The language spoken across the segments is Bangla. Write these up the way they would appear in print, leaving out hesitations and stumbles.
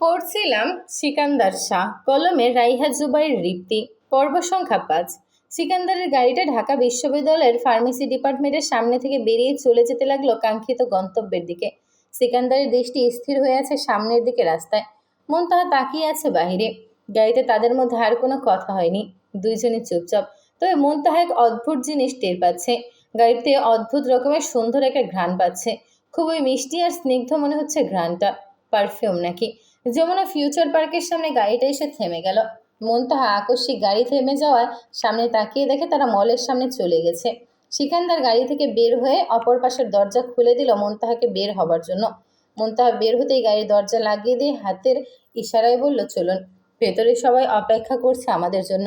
পড়ছিলাম সিকান্দার শাহ কলমের রাইহা জুবাইর রিপ্তি। পর্ব সংখ্যা ৫। সিকান্দারের গাড়িটা ঢাকা বিশ্ববিদ্যালয়ের ফার্মেসি ডিপার্টমেন্টের সামনে থেকে বেরিয়ে চলে যেতে লাগলো কাঙ্ক্ষিত গন্তব্যের দিকে। সিকান্দারের দৃষ্টি স্থির হয়ে আছে সামনের দিকে রাস্তায়। মন তাহা তাকিয়ে আছে বাহিরে। গাড়িতে তাদের মধ্যে আর কোনো কথা হয়নি, দুইজনই চুপচাপ। তবে মন তাহা এক অদ্ভুত জিনিস টের পাচ্ছে। গাড়িতে অদ্ভুত রকমের সুন্দর একটা ঘ্রাণ পাচ্ছে। খুবই মিষ্টি আর স্নিগ্ধ মনে হচ্ছে ঘ্রাণটা। পারফিউম নাকি। যমুনা ফিউচার পার্কের সামনে গাড়িটা এসে থেমে গেল। মনতাহা আকস্মিক গাড়ি থেমে যাওয়ায় সামনে তাকিয়ে দেখে তারা মলের সামনে চলে গেছে। সিকান্দার গাড়ি থেকে বের হয়ে অপর পাশের দরজা খুলে দিল মনতাহাকে বের হবার জন্য। মনতাহা বের হতেই গাড়ির দরজা লাগিয়ে দিয়ে হাতের ইশারায় বলল, চলুন, ভেতরে সবাই অপেক্ষা করছে আমাদের জন্য।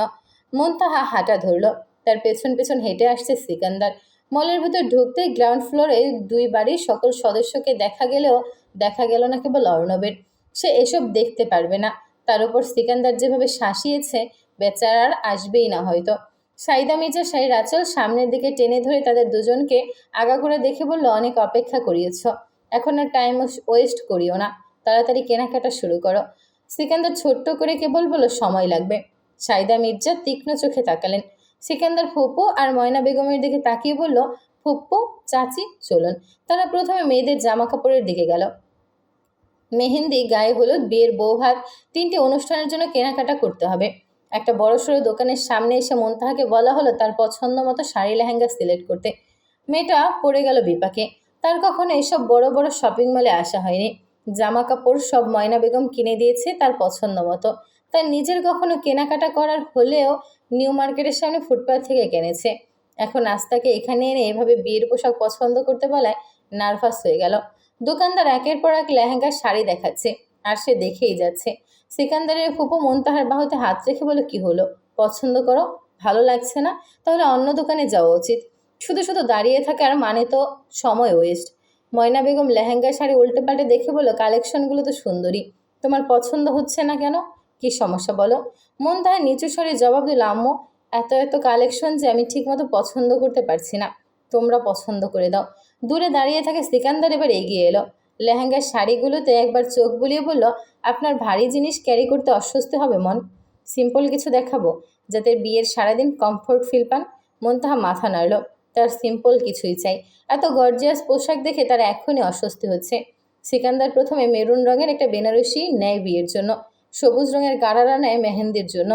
মনতাহা হাঁটা ধরল। তার পেছন পেছন হেঁটে আসছে সিকান্দার। মলের ভেতর ঢুকতেই গ্রাউন্ড ফ্লোরে দুই বাড়ির সকল সদস্যকে দেখা গেলেও দেখা গেল না কেবল অর্ণবের। সে এসব দেখতে পারবে না। তার উপর সিকান্দার যেভাবে শাসিয়েছে, বেচারার আসবেই না হয়তো। সাইদা মির্জা শাড়ির আঁচল সামনের দিকে টেনে ধরে তাদের দুজনকে আগাগোড়া দেখে বলল, অনেক অপেক্ষা করিয়েছ, এখন আর টাইম ওয়েস্ট করিও না, তাড়াতাড়ি কেনাকাটা শুরু করো। সিকান্দার ছোট্ট করে কেবল বলল, সময় লাগবে। সাইদা মির্জা তীক্ষ্ণ চোখে তাকালেন। সিকান্দার ফুপু আর ময়না বেগমের দিকে তাকিয়ে বলল, ফুপ্পু, চাচি, চলুন। তারা প্রথমে মেয়েদের জামা কাপড়ের দিকে গেল। মেহেন্দি, গায়ে হলুদ, বিয়ের বৌভাত, 3টে অনুষ্ঠানের জন্য কেনাকাটা করতে হবে। একটা বড়সড় দোকানের সামনে এসে মনতাহাকে বলা হলো তার পছন্দ মতো শাড়ি লেহেঙ্গা সিলেক্ট করতে। মেয়েটা পড়ে গেল বিপাকে। তার কখনো এসব বড় বড় শপিং মলে আসা হয়নি। জামা কাপড় সব ময়না বেগম কিনে দিয়েছে তার পছন্দ মতো। তার নিজের কখনো কেনাকাটা করার হলেও নিউ মার্কেটের সামনে ফুটপাথ থেকে কিনেছে। এখন আস্তাকে এখানে এনে এভাবে বিয়ের পোশাক পছন্দ করতে বলায় নার্ভাস হয়ে গেল। দোকানদার একের পর এক লেহেঙ্গার শাড়ি দেখাচ্ছে, আর সে দেখেই যাচ্ছে। সিকান্দারের ফুপু মনতাহার বাহুতে হাত রেখে বলে, কি হলো, পছন্দ করো, ভালো লাগছে না? তাহলে অন্য দোকানে যাওয়া উচিত। শুধু শুধু দাঁড়িয়ে থাকার মানে তো সময় ওয়েস্ট। ময়না বেগম লেহেঙ্গা শাড়ি উল্টে পাল্টে দেখে বলল, কালেকশনগুলো তো সুন্দরী, তোমার পছন্দ হচ্ছে না কেন? কি সমস্যা বলো? মনতাহা নিচু স্বরে জবাব দিল, আম্মু, এত এত কালেকশন যে আমি ঠিকমতো পছন্দ করতে পারছি না, তোমরা পছন্দ করে দাও। দূরে দাঁড়িয়ে থাকে সিকান্দার এবার এগিয়ে এলো। লেহেঙ্গার শাড়িগুলোতে একবার চোখ বুলিয়ে বলল, আপনার ভারী জিনিস ক্যারি করতে অস্বস্তি হবে মন? সিম্পল কিছু দেখাবো, যাতে বিয়ের সারাদিন কমফোর্ট ফিল পান? মনতাহা মাথা নাড়ল। তার সিম্পল কিছুই চাই। এত গর্জিয়াস পোশাক দেখে তার এখনই অস্বস্তি হচ্ছে। সিকান্দার প্রথমে মেরুন রঙের একটা বেনারসি নেয় বিয়ের জন্য, সবুজ রঙের গারারা নেয় মেহেন্দির জন্য,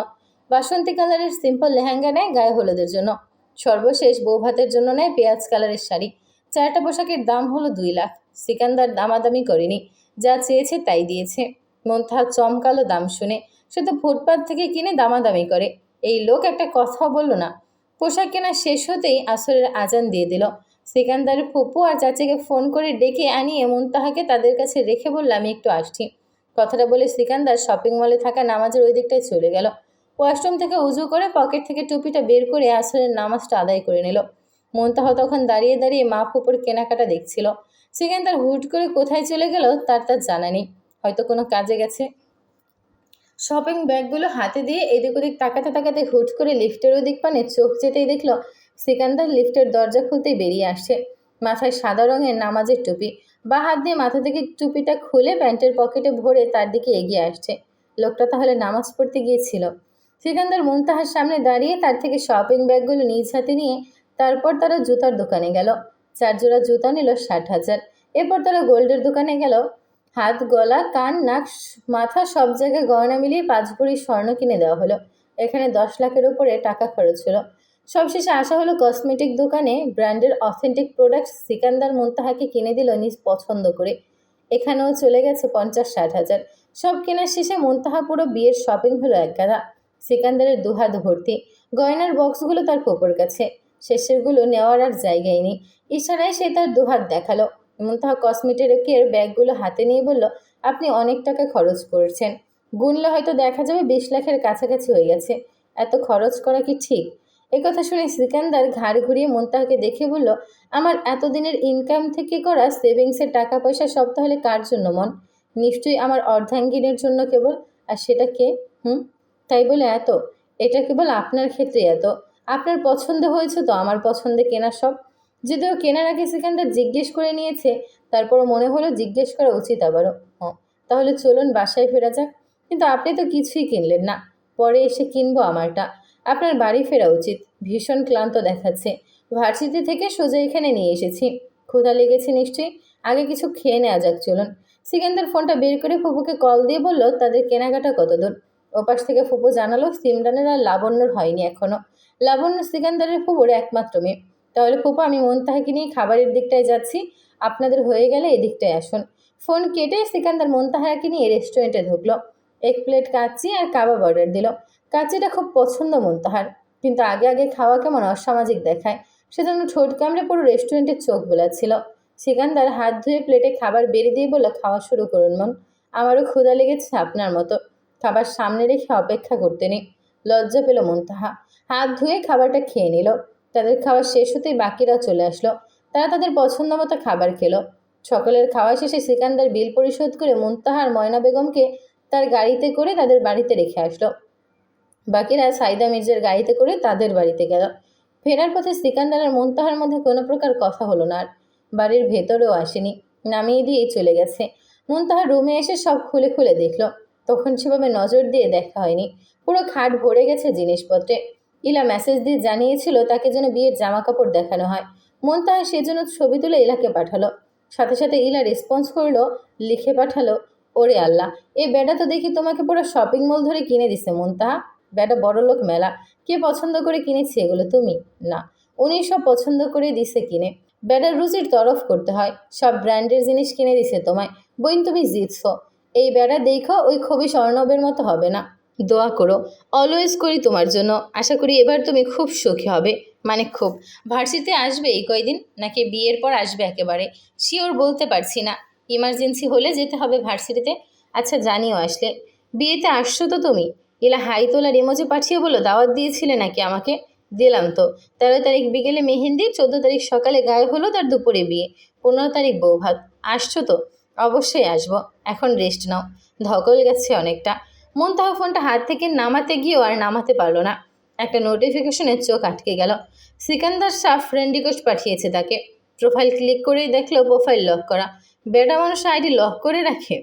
বাসন্তী কালারের সিম্পল লেহেঙ্গা নেয় গায়ে হলুদের জন্য, সর্বশেষ বৌভাতের জন্য নেয় পেঁয়াজ কালারের শাড়ি। 4টা পোশাকের দাম হলো 2 লাখ। সিকান্দার দামাদামি করেনি, যা চেয়েছে তাই দিয়েছে। মনতাহা চমকালো দাম শুনে। সে তো ফুটপাত থেকে কিনে দামাদামি করে। এই লোক একটা কথাও বলল না। পোশাক কেনা শেষ হতেই আসরের আজান দিয়ে দিল। সিকান্দারের ফুপু আর চাচিকে ফোন করে ডেকে আনিয়ে মনতাহাকে তাদের কাছে রেখে বলল, আমি একটু আসছি। কথাটা বলে সিকান্দার শপিং মলে থাকা নামাজের ওই দিকটায় চলে গেল। ওয়াশরুম থেকে উজু করে পকেট থেকে টুপিটা বের করে আসরের নামাজটা আদায় করে নিল। মনতাহা তখন দাঁড়িয়ে দাঁড়িয়ে মা ফুপুর কেনাকাটা দেখছিল। সিকান্দার হুট করে কোথায় চলে গেল তার জানা নেই। হয়তো কোনো কাজে গেছে। শপিং ব্যাগগুলো হাতে দিয়ে এদিক ওদিক তাকাতে তাকাতে হুট করে লিফটের ওদিক পানে চোখ যেতেই দেখল সিকান্দার লিফটের দরজা খুলতেই বেরিয়ে আসছে। মাথায় সাদা রঙের নামাজের টুপি, বা হাত দিয়ে মাথা থেকে টুপিটা খুলে প্যান্টের পকেটে ভরে তার দিকে এগিয়ে আসছে। লোকটা তাহলে নামাজ পড়তে গিয়েছিল। সিকান্দার মুনতাহার সামনে দাঁড়িয়ে তার থেকে শপিং ব্যাগগুলো নিজ হাতে নিয়ে তারপর তারা জুতার দোকানে গেল। 4 জোড়া জুতা নিল 60,000। এরপর তারা গোল্ডের দোকানে গেল। হাত, গলা, কান, নাক, মাথা সব জায়গায় গয়না মিলিয়ে 5 ভরি স্বর্ণ কিনে দেওয়া হলো। এখানে 10 লাখের উপরে টাকা খরচ হলো। সবশেষে আসা হলো কসমেটিক দোকানে। ব্র্যান্ডের অথেন্টিক প্রোডাক্ট সিকান্দার মুনতাহাকে কিনে দিল নিজ পছন্দ করে। এখানেও চলে গেছে 50-60 হাজার। সব কেনার শেষে মুনতাহা পুরো বিয়ের শপিং হলো এক গাদা। সিকান্দারের দুহাত ভর্তি। গয়নার বক্সগুলো তার ফুপুর কাছে। শেষেরগুলো নেওয়ার আর জায়গায় নেই। ইশারায় সে তার দুহাত দেখালো। মুনতাহা কসমেটিকের ব্যাগগুলো হাতে নিয়ে বলল, আপনি অনেক টাকা খরচ করেছেন। গুনলে হয়তো দেখা যাবে 20 লাখের কাছাকাছি হয়ে গেছে। এত খরচ করা কি ঠিক? একথা শুনে সিকান্দার ঘাড় ঘুরিয়ে মুনতাহাকে দেখে বলল, আমার এতদিনের ইনকাম থেকে করা সেভিংসের টাকা পয়সা সব তাহলে কার জন্য মন? নিশ্চয়ই আমার অর্ধাঙ্গিনীর জন্য কেবল। আর সেটা কে? তাই বলে এত? এটা কেবল আপনার ক্ষেত্রে এত। আপনার পছন্দ হয়েছে তো আমার পছন্দে কেনা সব। যদিও কেনার আগে সিকান্দার জিজ্ঞেস করে নিয়েছে, তারপরও মনে হলো জিজ্ঞেস করা উচিত আবারও। তাহলে চলুন বাসায় ফেরা যাক। কিন্তু আপনি তো কিছুই কিনলেন না। পরে এসে কিনবো আমারটা। আপনার বাড়ি ফেরা উচিত। ভীষণ ক্লান্ত দেখাচ্ছে। ভার্সিটি থেকে সোজা এখানে নিয়ে এসেছি। ক্ষুধা লেগেছে নিশ্চয়ই। আগে কিছু খেয়ে নেওয়া যাক চলুন। সিকান্দার ফোনটা বের করে ফুপুকে কল দিয়ে বলল তাদের কেনাকাটা কত দূর। ওপাশ থেকে ফুপু জানালো সিমরানের আর লাবণ্যর হয়নি এখনো। লাবণ্য সিকান্দারের ফুপুর একমাত্র মেয়ে। তাহলে ফুপু আমি মুনতাহাকে নিয়ে খাবারের দিকটায় যাচ্ছি। আপনাদের হয়ে গেলে এদিকটায় আসুন। ফোন কেটে সিকান্দার মুনতাহাকে নিয়ে রেস্টুরেন্টে ঢুকলো। এক প্লেট কাচ্চি আর কাবাব অর্ডার দিল। কাচ্চিটা খুব পছন্দ মুনতাহার, কিন্তু আগে আগে খাওয়া কেমন অসামাজিক দেখায়। সেজন্য ঠোঁট কামড়ে পুরো রেস্টুরেন্টের চোখ বোলাচ্ছিল। সিকান্দার হাত ধুয়ে প্লেটে খাবার বেড়ে দিয়ে বলল খাওয়া শুরু করুন মন। আমারও ক্ষুধা লেগেছে আপনার মতো। খাবার সামনে রেখে অপেক্ষা করতে নেই। লজ্জা পেল মুনতাহা। হাত ধুয়ে খাবারটা খেয়ে নিল। তাদের খাওয়া শেষ হতেই বাকিরাও চলে আসলো। তারা তাদের পছন্দ মতো খাবার খেলো। সকলের খাওয়া শেষে সিকান্দার বিল পরিশোধ করে মুনতাহার ময়না বেগমকে তার গাড়িতে করে তাদের বাড়িতে রেখে আসলো। বাকিরা সাইদা মির্জার গাড়িতে করে তাদের বাড়িতে গেল। ফেরার পথে সিকান্দার আর মুনতাহার মধ্যে কোনো প্রকার কথা হলো না আর। বাড়ির ভেতরেও আসেনি, নামিয়ে দিয়েই চলে গেছে। মুনতাহার রুমে এসে সব খুলে খুলে দেখল। তখন সেভাবে নজর দিয়ে দেখা হয়নি। পুরো খাট ভরে গেছে জিনিসপত্রে। ইলা মেসেজ দিয়ে জানিয়েছিল তাকে যেন বিয়ের জামা কাপড় দেখানো হয়। মুনতাহা সেজন্য ছবি তুলে ইলাকে পাঠালো। সাথে সাথে ইলা রেসপন্স করলো, লিখে পাঠালো, ওরে আল্লাহ, এই বেটা তো দেখি তোমাকে পুরো শপিং মল ধরে কিনে দিছে মুনতাহা। বেটা বড়লোক মেলা। কে পছন্দ করে কিনেছে এগুলো তুমি? না, উনি সব পছন্দ করে দিছে কিনে। বেটার রুচির তরফ করতে হয়। সব ব্র্যান্ডের জিনিস কিনে দিছে তোমায়। বইন তুমি জিতছ। এই বেটা দেখো ওই খবিশ অর্ণবের মতো হবে না। দোয়া করো, অলওয়েজ করি তোমার জন্য। আশা করি এবার তুমি খুব সুখী হবে। মানে খুব। ভার্সিটিতে আসবে এই কয়দিন, নাকি বিয়ের পর আসবে একেবারে? শিওর বলতে পারছি না। ইমার্জেন্সি হলে যেতে হবে ভার্সিটিতে। আচ্ছা জানিও আসলে। বিয়েতে আসছো তো তুমি? ইলা হাই তোলার ইমোজি পাঠিয়ে বলো দাওয়াত দিয়েছিলে নাকি আমাকে? দিলাম তো। 13 তারিখ বিকেলে মেহেন্দি, 14 তারিখ সকালে গায়ে হলুদ আর দুপুরে বিয়ে, 15 তারিখ বৌভাত। আসছো তো? অবশ্যই আসবো। এখন রেস্ট নাও। ধকল গেছে অনেকটা। মুনতাহা ফোনটা হাত থেকে নামাতে গিয়েও আর নামাতে পারলো না। একটা নোটিফিকেশনে চোখ আটকে গেল। সিকান্দার শাহ ফ্রেন্ড রিকোয়েস্ট পাঠিয়েছে তাকে। প্রোফাইল ক্লিক করেই দেখলো প্রোফাইল লক করা। বেটা মানুষ আইডি লক করে রাখে।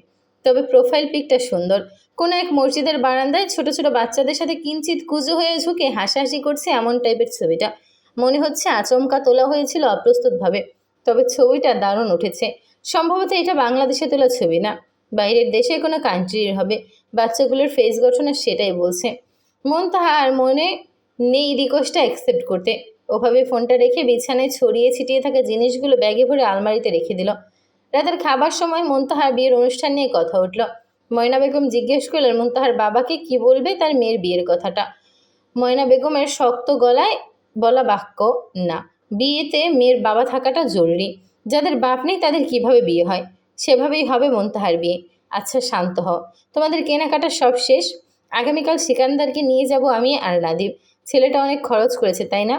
তবে প্রোফাইল পিকটা সুন্দর। কোনো এক মসজিদের বারান্দায় ছোট ছোট বাচ্চাদের সাথে কিঞ্চিত কুজো হয়ে ঝুঁকে হাসাহাসি করছে এমন টাইপের ছবিটা। মনে হচ্ছে আচমকা তোলা হয়েছিল অপ্রস্তুতভাবে। তবে ছবিটা দারুণ উঠেছে। সম্ভবত এটা বাংলাদেশে তোলা ছবি না, বাইরের দেশে কোনো কান্ট্রির হবে। বাচ্চাগুলোর ফেস গঠনে সেটাই বলছে। মুনতাহা আর মনে নেই রিকোয়েস্টটা অ্যাকসেপ্ট করতে। ওভাবে ফোনটা রেখে বিছানায় ছড়িয়ে ছিটিয়ে থাকা জিনিসগুলো ব্যাগে ভরে আলমারিতে রেখে দিল। রাতের খাবার সময় মুনতাহার বিয়ের অনুষ্ঠান নিয়ে কথা উঠল। ময়না বেগম জিজ্ঞেস করলেন মুনতাহার বাবাকে কি বলবে তার মেয়ের বিয়ের কথাটা। ময়না বেগমের শক্ত গলায় বলা বাক্য, না, বিয়েতে মেয়ের বাবা থাকাটা জরুরি। যাদের বাপ নেই তাদের কিভাবে বিয়ে হয়? সেভাবেই হবে মুনতাহার বিয়ে। আচ্ছা শান্ত হও। তোমাদের কেনাকাটা সব শেষ? আগামীকাল সিকান্দারকে নিয়ে যাব আমি আর নাদিব। ছেলেটা অনেক খরচ করেছে তাই না?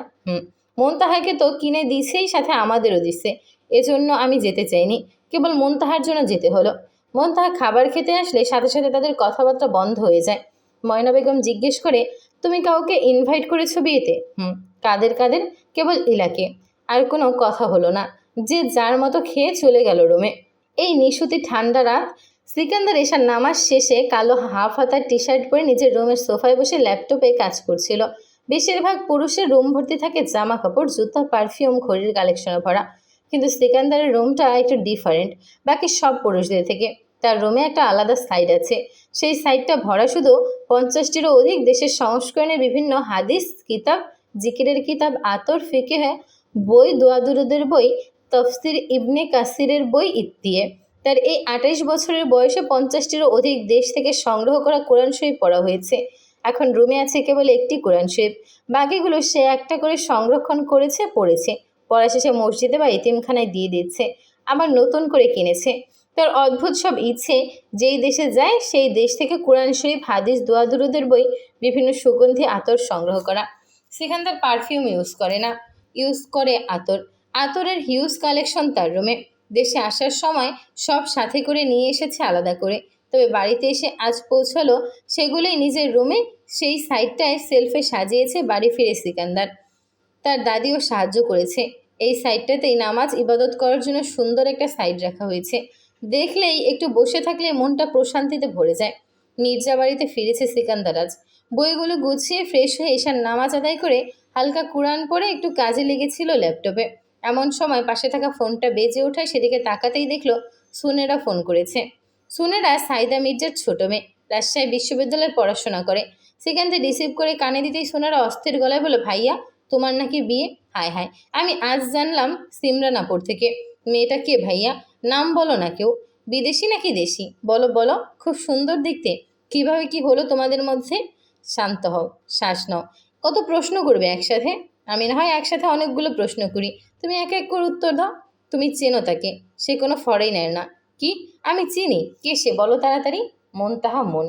মুনতাহাকে তো কিনে দিছেই, সাথে আমাদেরও দিছে। এজন্য আমি যেতে চাইনি, কেবল মুনতাহার জন্য যেতে হলো। মুনতাহা খাবার খেতে আসলে সাথে সাথে তাদের কথাবার্তা বন্ধ হয়ে যায়। ময়না বেগম জিজ্ঞেস করে, তুমি কাউকে ইনভাইট করেছো বিয়েতে? কাদের কাদের? কেবল ইলাকে। আর কোনো কথা হলো না। যে যার মতো খেয়ে চলে গেল রুমে। এই নিশুতি ঠান্ডা রাত। সিকান্দার এশার নামাজ শেষে কালো হাফ হাতার টি শার্ট পরে নিজের রুমের সোফায় বসে ল্যাপটপে কাজ করছিল। বেশিরভাগ পুরুষের রুম ভর্তি থাকে জামা কাপড়, জুতা, পারফিউম, ঘড়ির কালেকশনে ভরা। কিন্তু সিকান্দারের রুমটা একটু ডিফারেন্ট বাকি সব পুরুষদের থেকে। তার রুমে একটা আলাদা সাইড আছে। সেই সাইডটা ভরা শুধু 50টিরও অধিক দেশের সংস্করণের বিভিন্ন হাদিস কিতাব, জিকিরের কিতাব, আতর, ফিকহ বই, দোয়া দুরুদের বই, তফসির ইবনে কাসিরের বই ইত্যাদি। তার এই 28 বছরের বয়সে 50টিরও অধিক দেশ থেকে সংগ্রহ করা কোরআন শরীফ পড়া হয়েছে। এখন রুমে আছে কেবল একটি কোরআন শরীফ। বাকিগুলো সে একটা করে সংরক্ষণ করেছে, পড়েছে। পড়া শেষে মসজিদে বা এতিমখানায় দিয়ে দিচ্ছে। আবার নতুন করে কিনেছে। তার অদ্ভুত সব ইচ্ছে, যেই দেশে যায় সেই দেশ থেকে কোরআন শরীফ, হাদিস, দোয়া দুরুদের বই, বিভিন্ন সুগন্ধি, আতর সংগ্রহ করা। সিকান্দার পারফিউম ইউজ করে না, ইউজ করে আতর। আতরের হিউজ কালেকশন তার রুমে। দেশে আসার সময় সব সাথে করে নিয়ে এসেছে আলাদা করে। তবে বাড়িতে এসে আজ পৌঁছালো সেগুলোই নিজের রুমে। সেই সাইডটায় সেলফে সাজিয়েছে বাড়ি ফিরে সিকান্দার। তার দাদিও সাহায্য করেছে। এই সাইডটাতেই নামাজ ইবাদত করার জন্য সুন্দর একটা সাইড রাখা হয়েছে। দেখলেই একটু বসে থাকলে মনটা প্রশান্তিতে ভরে যায়। মির্জা বাড়িতে ফিরেছে সিকান্দার আজ। বইগুলো গুছিয়ে ফ্রেশ হয়ে এশার নামাজ আদায় করে হালকা কুরআন পড়ে একটু কাজে লেগেছিল ল্যাপটপে। এমন সময় পাশে থাকা ফোনটা বেজে ওঠায় সেদিকে তাকাতেই দেখলো সুনেরা ফোন করেছে। সুনেরা সাইদা মির্জার ছোট মেয়ে, রাজশাহী বিশ্ববিদ্যালয়ে পড়াশোনা করে। সিকান্দার রিসিভ করে কানে দিতেই সুনেরা অস্থির গলায় বলে, ভাইয়া তোমার নাকি বিয়ে? হায় হায়, আমি আজ জানলাম সিমরানাপুর থেকে। মেয়েটা কে ভাইয়া? নাম বলো না কেউ। বিদেশি নাকি দেশি? বলো বলো, খুব সুন্দর দেখতে। কিভাবে কি হলো তোমাদের মধ্যে? শান্ত হও, শ্বাস নাও। কত প্রশ্ন করবে একসাথে? আমি না হয় একসাথে অনেকগুলো প্রশ্ন করি, তুমি এক এক করে উত্তর দাও। তুমি চেনো তাকে? সে কোনো ফরেনার না। কি? আমি চিনি। কে সে বলো তাড়াতাড়ি। মনতাহা মন।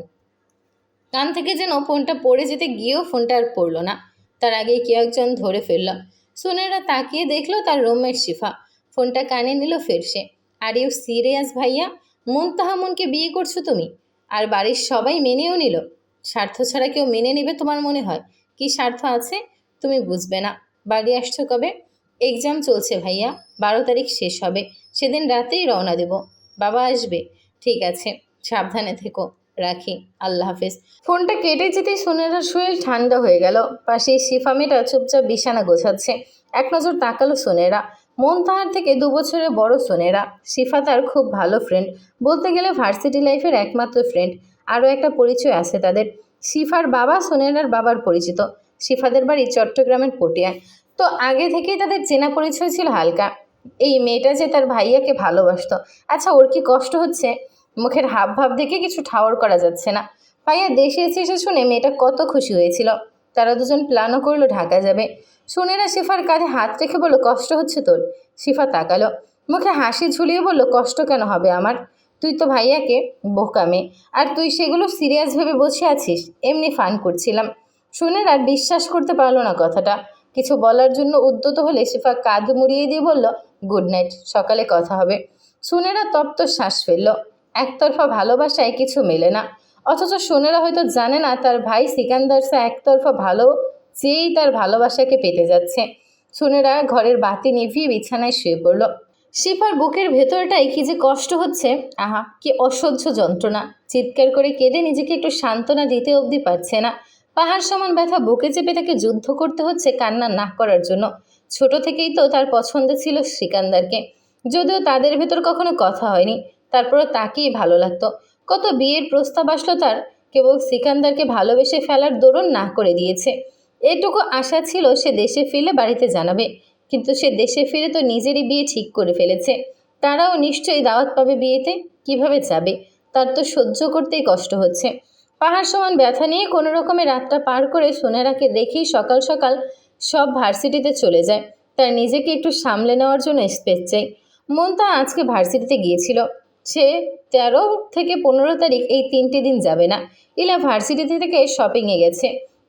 কান থেকে যেন ফোনটা পড়ে যেতে গিয়েও ফোনটা আর পড়লো না। তার আগেই কেউ একজন ধরে ফেলল। সুনেরা তাকিয়ে দেখলো তার রুমমেট শিফা। ফোনটা কানে নিল ফের সে। আর ইউ সিরিয়াস ভাইয়া? মুনতাহা মুনকে বিয়ে করছো তুমি? আর বাড়ির সবাই মেনেও নিল? স্বার্থ ছাড়া কেউ মেনে নেবে তোমার মনে হয়? কি স্বার্থ আছে? তুমি বুঝবে না। বাড়ি আসছো কবে? এক্সাম চলছে ভাইয়া, 12 তারিখ শেষ হবে। সেদিন রাতেই রওনা দেব। বাবা আসবে? ঠিক আছে, সাবধানে থেকো। রাখি, আল্লাহ হাফেজ। ফোনটা কেটে যেতেই সুনেরার শরীর ঠান্ডা হয়ে গেল। পাশে শিফা মেয়েটা চুপচাপ বিছানা গোছাচ্ছে। এক নজর তাকালো সুনেরা। মন তাহার থেকে 2 বছরের বড় সুনেরা। শিফা তার খুব ভালো ফ্রেন্ড, বলতে গেলে ভার্সিটি লাইফের একমাত্র ফ্রেন্ড। আরও একটা পরিচয় আছে তাদের। শিফার বাবা সুনেরার বাবার পরিচিত। শিফাদের বাড়ি চট্টগ্রামের পটিয়ায়। তো আগে থেকেই তাদের চেনা পরিচয় ছিল হালকা। এই মেয়েটা যে তার ভাইয়াকে ভালোবাসতো। আচ্ছা, ওর কি কষ্ট হচ্ছে? মুখের হাবভাব দেখে কিছু ঠাওর করা যাচ্ছে না। ভাইয়া দেশে এসে শুনে মেয়েটা কত খুশি হয়েছিল। তারা দুজন প্ল্যানও করলো ঢাকা যাবে। সুনেরা শিফার কাঁধে হাত রেখে বলল, কষ্ট হচ্ছে তোর? শিফা তাকালো, মুখে হাসি ঝুলিয়ে বলল, কষ্ট কেন হবে আমার? তুই তো ভাইয়াকে বোকা মেয়ে, আর তুই সেগুলো সিরিয়াস ভেবে বসে আছিস। এমনি ফান করছিলাম। সুনেরা আর বিশ্বাস করতে পারলো না কথাটা। কিছু বলার জন্য উদ্যত হলে শিফা কাঁধ মুড়িয়ে দিয়ে বলল, গুড নাইট, সকালে কথা হবে। সুনেরা তপ্ত শ্বাস ফেলল। একতরফা ভালোবাসায় কিছু মেলে না। অথচ সুনেরা হয়তো জানে না তার ভাই সিকান্দারসা একতরফা ভালো চেয়েই তার ভালোবাসাকে পেতে যাচ্ছে। সুনেরা ঘরের বাতি নিভিয়ে বিছানায় শুয়ে পড়ল। শিফার বুকের ভেতরটাই কি যে কষ্ট হচ্ছে। আহা, কি অসহ্য যন্ত্রণা। চিৎকার করে কেঁদে নিজেকে একটু সান্ত্বনা দিতে অবধি পারছে না। পাহাড় সমান ব্যথা বুকে চেপে তাকে যুদ্ধ করতে হচ্ছে কান্না না করার জন্য। ছোট থেকেই তো তার পছন্দ ছিল সিকান্দারকে। যদিও তাদের ভেতর কখনো কথা হয়নি, তারপরও তাকেই ভালো লাগতো। কত বিয়ের প্রস্তাব আসলো তার, কেবল সিকান্দারকে ভালোবেসে ফেলার দরুন না করে দিয়েছে। এটুকু আশা ছিল সে দেশে ফিরলে বাড়িতে জানাবে। কিন্তু সে দেশে ফিরে তো নিজেরই বিয়ে ঠিক করে ফেলেছে। তারাও নিশ্চয়ই দাওয়াত পাবে বিয়েতে। কিভাবে যাবে? তার তো সহ্য করতেই কষ্ট হচ্ছে। পাহাড় সমান ব্যথা নিয়ে কোনো রকমে রাতটা পার করে সোনারাকে রেখেই সকাল সকাল সব ভার্সিটিতে চলে যায়। তার নিজেকে একটু সামলে নেওয়ার জন্য স্পেস চাই। মন তা আজকে ভার্সিটিতে গিয়েছিল। সে 13 থেকে 15 তারিখ এই 3টে দিন যাবে না। ইলা ভার্সিটিতে থেকে শপিংয়ে গেছে।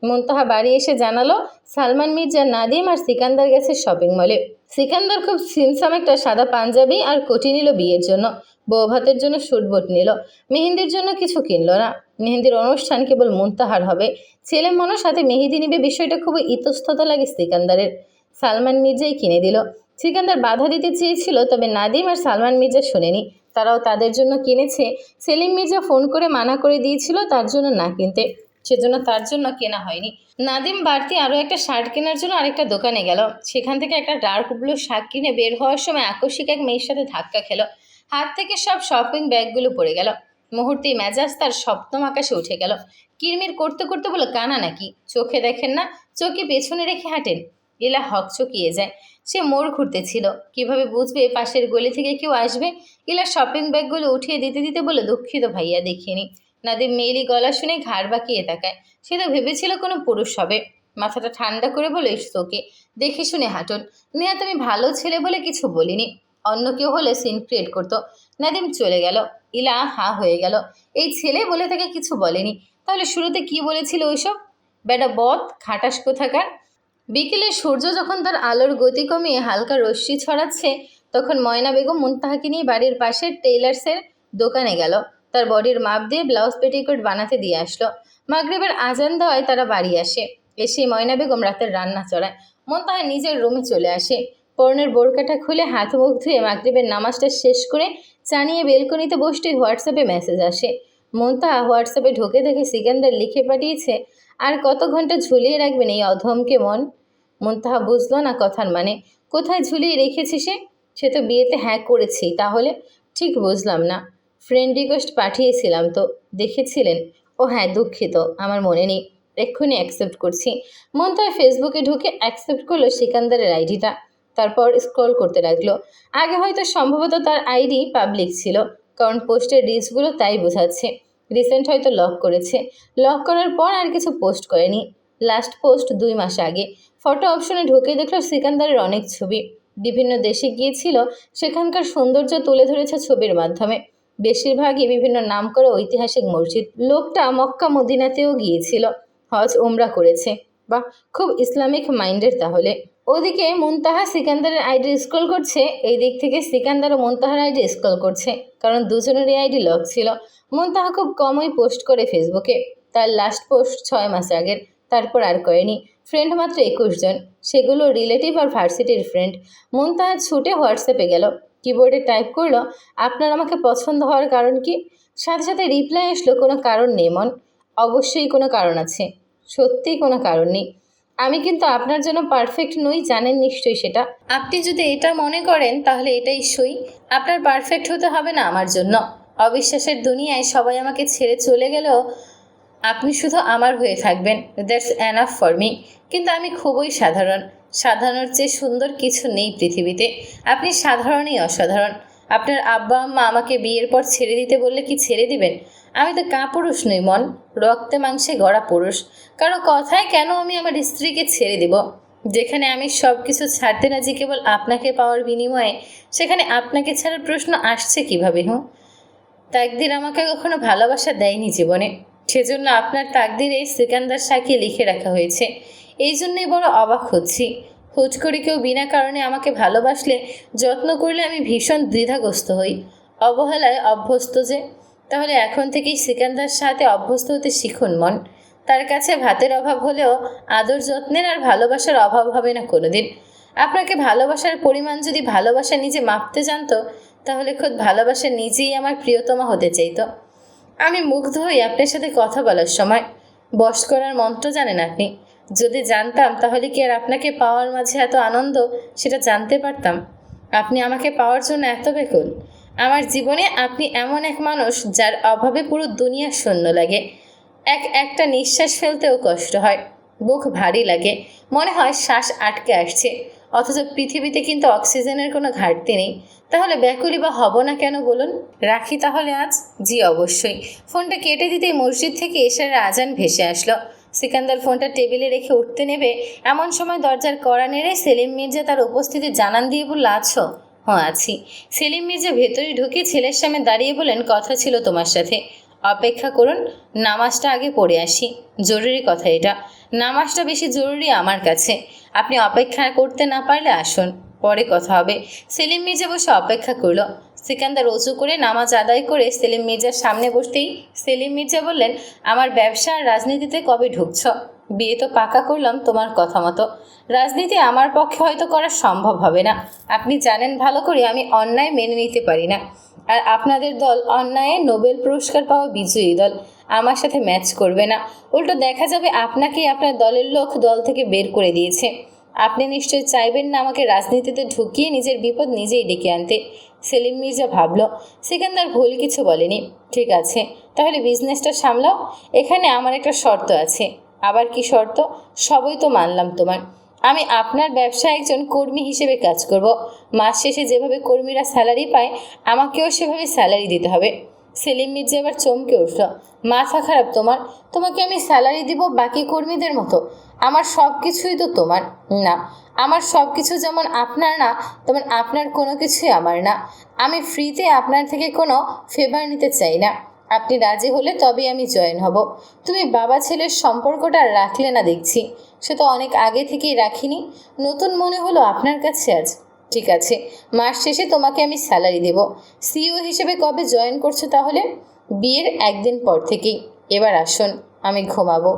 মুনতাহা বাড়ি এসে জানালো সালমান মির্জা, নাদিম আর সিকান্দার গেছে শপিং মলে। সিকান্দার খুব সিমসাম একটা সাদা পাঞ্জাবি আর কোটি নিল বিয়ের জন্য। বউ ভাতের জন্য শুটবুট নিল। মেহেন্দির জন্য কিছু কিনল না। মেহেন্দির অনুষ্ঠান কেবল মুনতাহার হবে। ছেলে মানুষ হাতে মেহেদি নিবে, বিষয়টা খুবই ইতস্তত লাগে সিকান্দারের। সালমান মির্জাই কিনে দিল। সিকান্দার বাধা দিতে চেয়েছিল, তবে নাদিম আর সালমান মির্জা শোনেনি। তারাও তাদের জন্য কিনেছে। সেলিম মির্জা ফোন করে মানা করে দিয়েছিল তার জন্য না কিনতে, সেজন্য তার জন্য কেনা হয়নি। নাদিম বাড়তি আরও একটা শার্ট কেনার জন্য আরেকটা দোকানে গেল। সেখান থেকে একটা ডার্ক ব্লু শার্ট কিনে বের হওয়ার সময় আকস্মিক এক মেয়ের সাথে ধাক্কা খেল। হাত থেকে সব শপিং ব্যাগগুলো পড়ে গেল। মুহূর্তেই মেজাজ তার সপ্তম আকাশে উঠে গেল। কিরমির করতে করতে বলল, কানা নাকি? চোখে দেখেন না? চোখে পেছনে রেখে হাঁটেন? ইলা হকচকিয়ে যায়। সে মোড় ঘুরতেছিল, কিভাবে বুঝবে পাশের গলি থেকে কেউ আসবে। ইলা শপিং ব্যাগগুলো উঠিয়ে দিতে দিতে বলে, দুঃখিত ভাইয়া, দেখিনি। নাদিম মেয়েলি গলা শুনে ঘাড় বাঁকিয়ে তাকায়। সে তো ভেবেছিল কোনো পুরুষ হবে। মাথাটা ঠান্ডা করে বলে, তোকে দেখে শুনে হাঁটুন। নেহাত আমি ভালো ছেলে বলে কিছু বলিনি। অন্য কেউ হলে সিন ক্রিয়েট করতো। নাদিম চলে গেল। ইলা হা হয়ে গেল। এই ছেলে বলে তাকে কিছু বলেনি, তাহলে শুরুতে কি বলেছিল ওইসব? বেটা বদ, খাটাস কোথাকার। বিকেলে সূর্য যখন তার আলোর গতি কমিয়ে হালকা রশ্মি ছড়াচ্ছে, তখন ময়না বেগম মুনতাহাকে নিয়ে বাড়ির পাশের টেইলার্সের দোকানে গেল। তার বডির মাপ দিয়ে ব্লাউজ পেটিকোট বানাতে দিয়ে আসলো। মাগরিবের আজান দেওয়ায় তারা বাড়ি আসে। এসে ময়না বেগম রাতের রান্না চড়ায়। মুনতাহা নিজের রুমে চলে আসে। পরনের বোরকাটা খুলে হাত মুখ ধুয়ে মাগরিবের নামাজটা শেষ করে চা নিয়ে বেলকনিতে বসতেই হোয়াটসঅ্যাপে মেসেজ আসে। মুনতাহা হোয়াটসঅ্যাপে ঢুকে দেখে সিকান্দার লিখে পাঠিয়েছে, আর কত ঘন্টা ঝুলিয়ে রাখবেন এই অধমকে মন। মুনতাহা বুঝল না কথার মানে। কোথায় ঝুলিয়ে রেখেছে সে তো বিয়েতে হ্যাঁ করেছি, তাহলে ঠিক বুঝলাম না। ফ্রেন্ড রিকোয়েস্ট পাঠিয়েছিলাম তো, দেখেছিলেন? ও হ্যাঁ, দুঃখিত, আমার মনে নেই, এক্ষুনি অ্যাকসেপ্ট করছি। মুনতাহা ফেসবুকে ঢুকে অ্যাকসেপ্ট করলো সিকান্দারের আইডিটা। তারপর স্ক্রল করতে লাগলো। আগে হয়তো সম্ভবত তার আইডি পাবলিক ছিল, কারণ পোস্টের রিচগুলো তাই বোঝাচ্ছে। রিসেন্ট হয়তো লক করেছে। লক করার পর আর কিছু পোস্ট করেনি। লাস্ট পোস্ট 2 মাস আগে। ফটো অপশনে ঢুকে দেখলো সিকান্দারের অনেক ছবি। বিভিন্ন দেশে গিয়েছিল, সেখানকার সৌন্দর্য তুলে ধরেছে ছবির মাধ্যমে। বেশিরভাগই বিভিন্ন নামকরা ঐতিহাসিক মসজিদ। লোকটা মক্কা মদিনাতেও গিয়েছিল, হজ ওমরা করেছে। বাহ, খুব ইসলামিক মাইন্ডের তাহলে। ওদিকে মুনতাহা সিকান্দারের আইডি স্ক্রল করছে, এই দিক থেকে সিকান্দার ও মুনতাহার আইডি স্ক্রল করছে, কারণ দুজনেরই আইডি লক ছিল। মুনতাহা খুব কমই পোস্ট করে ফেসবুকে। তার লাস্ট পোস্ট 6 মাস আগের, তারপর আর করেনি। ফ্রেন্ড মাত্র 21 জন, সেগুলো রিলেটিভ আর ভার্সিটির ফ্রেন্ড। মুনতাহা ছুটে হোয়াটসঅ্যাপে গেল, কিবোর্ডে টাইপ করলো, আপনার আমাকে পছন্দ হওয়ার কারণ কি? সাথে সাথে রিপ্লাই আসলো, কোনো কারণ নেই মন। অবশ্যই কোনো কারণ আছে, সত্যিই কোনো কারণ নেই। আমি কিন্তু আপনার জন্য পারফেক্ট নই, জানেন নিশ্চয়ই সেটা। আপনি যদি এটা মনে করেন তাহলে এটাই সই। আপনার পারফেক্ট হতে হবে না আমার জন্য। অবিশ্বাসের দুনিয়ায় সবাই আমাকে ছেড়ে চলে গেলেও আপনি শুধু আমার হয়ে থাকবেন, দ্যাটস এনাফ ফর মি। কিন্তু আমি খুবই সাধারণ। সাধারণের চেয়ে সুন্দর কিছু নেই পৃথিবীতে। আপনি সাধারণই অসাধারণ। আপনার আব্বা আম্মা আমাকে বিয়ের পর ছেড়ে দিতে বললে কি ছেড়ে দিবেন? আমি তো কাপুরুষ নই মন, রক্তে মাংসে গড়া পুরুষ। কারো কথায় কেন আমি আমার স্ত্রীকে ছেড়ে দেব? যেখানে আমি সব কিছু ছাড়তে রাজি কেবল আপনাকে পাওয়ার বিনিময়ে, সেখানে আপনাকে ছাড়ার প্রশ্ন আসছে কিভাবে? তাকদির আমাকে কখনো ভালোবাসা দেয়নি জীবনে, সেজন্য আপনার তাকদিরে সিকান্দার শাহকে লিখে রাখা হয়েছে। এই জন্যই বড় অবাক হচ্ছি। হুট করে কেউ বিনা কারণে আমাকে ভালোবাসলে, যত্ন করলে আমি ভীষণ দ্বিধাগ্রস্ত হই। অবহেলায় অভ্যস্ত যে। তাহলে এখন থেকেই সিকান্দার সাথে অভ্যস্ত হতে শিখুন মন। তার কাছে ভাতের অভাব হলেও আদর যত্নের আর ভালোবাসার অভাব হবে না কোনোদিন। আপনাকে ভালোবাসার পরিমাণ যদি ভালোবাসা নিজে মাপতে জানতো, তাহলে খোদ ভালোবাসা নিজেই আমার প্রিয়তমা হতে চাইতো। আমি মুগ্ধ হই আপনার সাথে কথা বলার সময়। বশ করার মন্ত্র জানেন আপনি। যদি জানতাম তাহলে কি আর আপনাকে পাওয়ার মাঝে এত আনন্দ, সেটা জানতে পারতাম? আপনি আমাকে পাওয়ার জন্য এত ব্যাকুল। আমার জীবনে আপনি এমন এক মানুষ যার অভাবে পুরো দুনিয়া শূন্য লাগে। একটা নিঃশ্বাস ফেলতেও কষ্ট হয়, বুক ভারী লাগে, মনে হয় শ্বাস আটকে আসছে। অথচ পৃথিবীতে কিন্তু অক্সিজেনের কোনো ঘাটতি নেই। তাহলে ব্যাকুলই বা হব না কেন বলুন? রাখি তাহলে আজ। জি অবশ্যই। ফোনটা কেটে দিতেই মসজিদ থেকে এশারের আজান ভেসে আসলো। সিকান্দার ফোনটা টেবিলে রেখে উঠতে নেবে, এমন সময় দরজার কড়া নেড়ে সেলিম মির্জা তার উপস্থিতি জানান দিয়ে বলল, আছো? হ্যাঁ আছি। সেলিম মির্জা ভেতরে ঢুকে ছেলের সামনে দাঁড়িয়ে বলেন, কথা ছিল তোমার সাথে। অপেক্ষা করুন, নামাজটা আগে পড়ে আসি। জরুরি কথা এটা। নামাজটা বেশি জরুরি আমার কাছে। আপনি অপেক্ষা করতে না পারলে আসুন, পরে কথা হবে। সেলিম মির্জা বসে অপেক্ষা করলো। সিকান্দার উঁচু করে নামাজ আদায় করে সেলিম মির্জার সামনে বসতেই সেলিম মির্জা বললেন, আমার ব্যবসা আর রাজনীতিতে কবে ঢুকছ? বিয়ে তো পাকা করলাম তোমার কথা মতো। রাজনীতি আমার পক্ষে হয়তো করা সম্ভব হবে না। আপনি জানেন ভালো করে আমি অন্যায় মেনে নিতে পারি না। আর আপনাদের দল অন্যায়ে নোবেল পুরস্কার পাওয়া বিজয়ী দল, আমার সাথে ম্যাচ করবে না। উল্টো দেখা যাবে আপনাকেই আপনার দলের লোক দল থেকে বের করে দিয়েছে। আপনি নিশ্চয়ই চাইবেন না আমাকে রাজনীতিতে ঢুকিয়ে নিজের বিপদ নিজেই ডেকে আনতে। সেলিম মির্জা ভাবল, সিকান্দার ভুল কিছু বলেনি। ঠিক আছে, তাহলে বিজনেসটা সামলাও। এখানে আমার একটা শর্ত আছে। আবার কি শর্ত? সবই তো মানলাম তোমার। আমি আপনার ব্যবসায় একজন কর্মী হিসেবে কাজ করব। মাস শেষে যেভাবে কর্মীরা স্যালারি পায়, আমাকেও সেভাবে স্যালারি দিতে হবে। সেলিম মির্জা এবার চমকে উঠল। মাথা খারাপ তোমার? তোমাকে আমি স্যালারি দিব বাকি কর্মীদের মতো? আমার সব কিছুই তো তোমার না। আমার সব কিছু যেমন আপনার না, তেমন আপনার কোনো কিছুই আমার না। আমি ফ্রিতে আপনার থেকে কোনো ফেভার নিতে চাই না। আপনি রাজি হলে তবেই আমি জয়েন হব। তুমি বাবা ছেলের সম্পর্কটা রাখলে না দেখছি। সে তো অনেক আগে থেকেই রাখিনি, নতুন মনে হলো আপনার কাছে আজ। ঠিক আছে, মাস শেষে তোমাকে আমি স্যালারি দেব। সিইও হিসেবে কবে জয়েন করছো তাহলে? বিয়ের একদিন পর থেকেই। এবার আসুন, আমি ঘুমাবো।